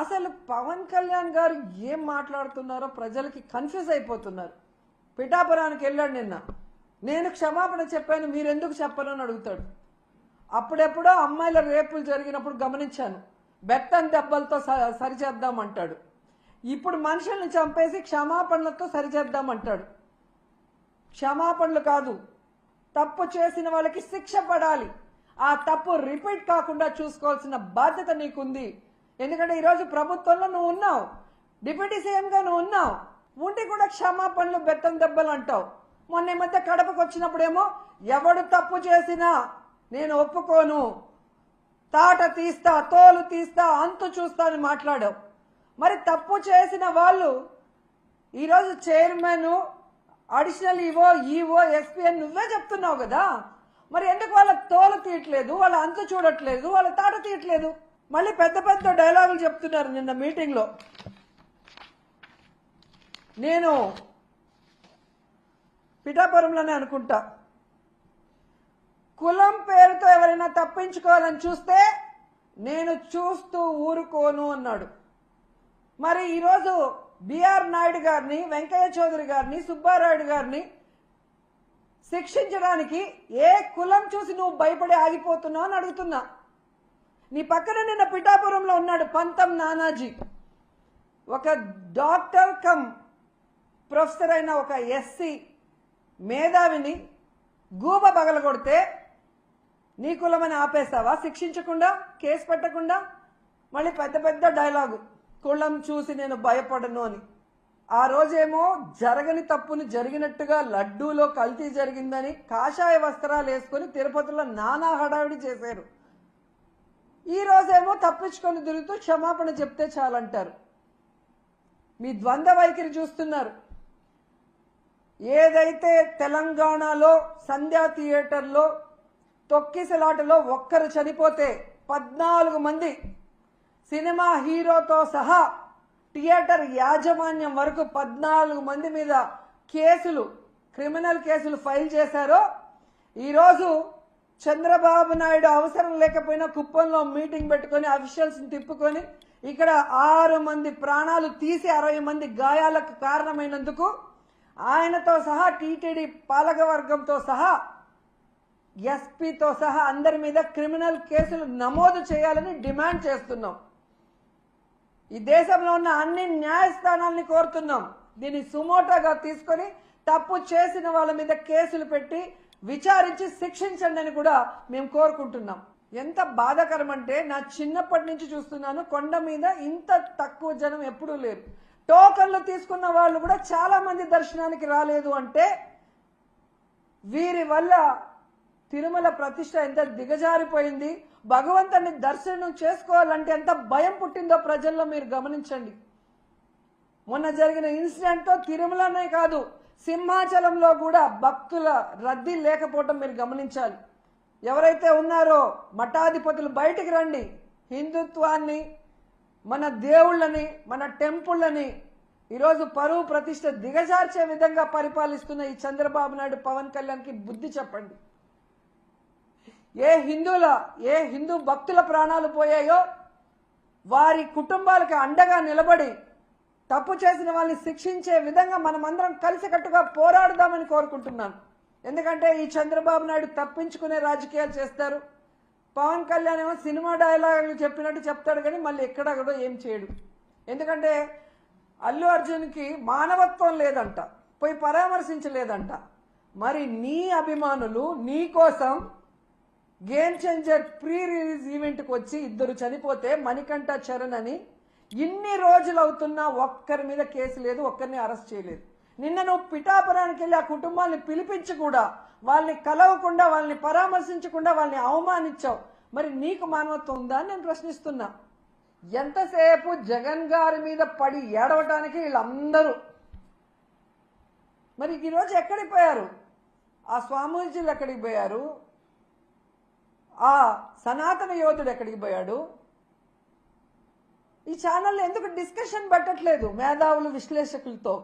అసలు పవన్ కళ్యాణ్ గారు ఏం మాట్లాడుతున్నారో ప్రజలకి కన్ఫ్యూజ్ అయిపోతున్నారు. పిఠాపురానికి వెళ్ళాడు నిన్న, నేను క్షమాపణ చెప్పాను మీరెందుకు చెప్పను అని అడుగుతాడు. అప్పుడెప్పుడో అమ్మాయిల రేపులు జరిగినప్పుడు గమనించాను, బెత్తం దెబ్బలతో సరిచేద్దామంటాడు. ఇప్పుడు మనుషుల్ని చంపేసి క్షమాపణలతో సరిచేద్దామంటాడు. క్షమాపణలు కాదు, తప్పు చేసిన వాళ్ళకి శిక్ష పడాలి. ఆ తప్పు రిపీట్ కాకుండా చూసుకోవాల్సిన బాధ్యత నీకుంది. ఎందుకంటే ఈరోజు ప్రభుత్వంలో నువ్వు ఉన్నావు, డిప్యూటీ సీఎంగా నువ్వు ఉన్నావు, ఉండి కూడా క్షమాపణలు బెత్తం దెబ్బలు అంటావు. మొన్న ఈ మధ్య కడపకు వచ్చినప్పుడేమో ఎవడు తప్పు చేసినా నేను ఒప్పుకోను, తాట తీస్తా, తోలు తీస్తా, అంతు చూస్తా అని మాట్లాడావు. మరి తప్పు చేసిన వాళ్ళు ఈరోజు చైర్మన్, అడిషనల్ ఈవో, ఎస్పీ అని నువ్వే చెప్తున్నావు కదా. మరి ఎందుకు వాళ్ళ తోలు తీయట్లేదు, వాళ్ళ అంతు చూడట్లేదు, వాళ్ళ తాట తీయట్లేదు? మళ్ళీ పెద్ద పెద్ద డైలాగులు చెప్తున్నారు. నిన్న మీటింగ్లో నేను పిఠాపురంలోనే అనుకుంటా, కులం పేరుతో ఎవరైనా తప్పించుకోవాలని చూస్తే నేను చూస్తూ ఊరుకోను అన్నాడు. మరి ఈరోజు బిఆర్ నాయుడు గారిని, వెంకయ్య చౌదరి గారిని, సుబ్బారాయుడు గారిని శిక్షించడానికి ఏ కులం చూసి నువ్వు భయపడి ఆగిపోతున్నావు అని అడుగుతున్నా. నీ పక్కన నిన్న పిఠాపురంలో ఉన్నాడు పంతం నానాజీ, ఒక డాక్టర్ కమ్ ప్రొఫెసర్ అయిన ఒక ఎస్సీ మేధావిని గూబ పగలగొడితే నీ కులమని ఆపేస్తావా? శిక్షించకుండా, కేసు పెట్టకుండా? మళ్ళీ పెద్ద పెద్ద డైలాగు, కులం చూసి నేను భయపడను అని. ఆ రోజేమో జరగని తప్పుని జరిగినట్టుగా లడ్డూలో కల్తీ జరిగిందని కాషాయ వస్త్రాలు వేసుకొని తిరుపతిలో నానా హడావిడి చేశారు. ఈ రోజేమో తప్పించుకొని తిరుగుతూ క్షమాపణ చెప్తే చాలంటారు. మీ ద్వంద్వ వైఖరి చూస్తున్నారు. ఏదైతే తెలంగాణలో సంధ్యా థియేటర్లో తొక్కిసలాటలో ఒక్కరు చనిపోతే 14 మంది సినిమా హీరోతో సహా థియేటర్ యాజమాన్యం వరకు 14 మంది మీద కేసులు, క్రిమినల్ కేసులు ఫైల్ చేశారో, ఈరోజు చంద్రబాబు నాయుడు అవసరం లేకపోయినా కుప్పంలో మీటింగ్ పెట్టుకొని అఫీషియల్స్ని తిప్పుకొని ఇక్కడ 6 మంది ప్రాణాలు తీసి 60 మంది గాయాలకు కారణమైనందుకు ఆయనతో సహా టీటీడీ పాలకవర్గంతో సహా ఎస్పీతో సహా అందరి మీద క్రిమినల్ కేసులు నమోదు చేయాలని డిమాండ్ చేస్తున్నాం. ఈ దేశంలో ఉన్న అన్ని న్యాయస్థానాల్ని కోరుతున్నాం, దీన్ని సుమోటోగా తీసుకొని తప్పు చేసిన వాళ్ళ మీద కేసులు పెట్టి విచారించి శిక్షించండి అని కూడా మేము కోరుకుంటున్నాం. ఎంత బాధాకరం అంటే, నా చిన్నప్పటి నుంచి చూస్తున్నాను, కొండ మీద ఇంత తక్కువ జనం ఎప్పుడూ లేరు. టోకన్లు తీసుకున్న వాళ్ళు కూడా చాలా మంది దర్శనానికి రాలేదు అంటే వీరి వల్ల తిరుమల ప్రతిష్ట ఎంత దిగజారిపోయింది, భగవంతుని దర్శనం చేసుకోవాలంటే ఎంత భయం పుట్టిందో ప్రజల్లో మీరు గమనించండి. మొన్న జరిగిన ఇన్సిడెంట్తో తిరుమలనే కాదు, సింహాచలంలో కూడా భక్తుల రద్దీ లేకపోవటం మీరు గమనించాలి. ఎవరైతే ఉన్నారో మఠాధిపతులు బయటికి రండి. హిందుత్వాన్ని, మన దేవుళ్ళని, మన టెంపుళ్ళని ఈరోజు పరువు ప్రతిష్ట దిగజార్చే విధంగా పరిపాలిస్తున్న ఈ చంద్రబాబు నాయుడు, పవన్ కళ్యాణ్కి బుద్ధి చెప్పండి. ఏ హిందూ భక్తుల ప్రాణాలు పోయాయో వారి కుటుంబాలకు అండగా నిలబడి తప్పు చేసిన వాళ్ళని శిక్షించే విధంగా మనమందరం కలిసికట్టుగా పోరాడుదామని కోరుకుంటున్నాను. ఎందుకంటే ఈ చంద్రబాబు నాయుడు తప్పించుకునే రాజకీయాలు చేస్తారు. పవన్ కళ్యాణ్ ఏమో సినిమా డైలాగులు చెప్పినట్టు చెప్తాడు కానీ మళ్ళీ ఎక్కడా కూడా ఏం చేయడు. ఎందుకంటే అల్లు అర్జున్కి మానవత్వం లేదంట, పోయి పరామర్శించలేదంట. మరి నీ అభిమానులు నీ కోసం గేమ్ చేంజర్ ప్రీ రిలీజ్ ఈవెంట్కి వచ్చి 2 చనిపోతే మణికంఠ చరణ్ అని ఇన్ని రోజులు అవుతున్నా ఒక్కరి మీద కేసు లేదు, ఒక్కరిని అరెస్ట్ చేయలేదు. నిన్న నువ్వు పిఠాపురానికి వెళ్ళి ఆ కుటుంబాన్ని పిలిపించి కూడా వాళ్ళని కలవకుండా, వాళ్ళని పరామర్శించకుండా వాళ్ళని అవమానించావు. మరి నీకు మానవత్వం ఉందా అని నేను ప్రశ్నిస్తున్నా. ఎంతసేపు జగన్ గారి మీద పడి ఏడవటానికి వీళ్ళందరూ. మరి ఈరోజు ఎక్కడికి పోయారు? ఆ స్వామీజీలు ఎక్కడికి పోయారు? ఆ సనాతన యోధుడు ఎక్కడికి పోయాడు? ఈ ఛానల్లో ఎందుకు డిస్కషన్ పెట్టట్లేదు మేధావులు, విశ్లేషకులతో?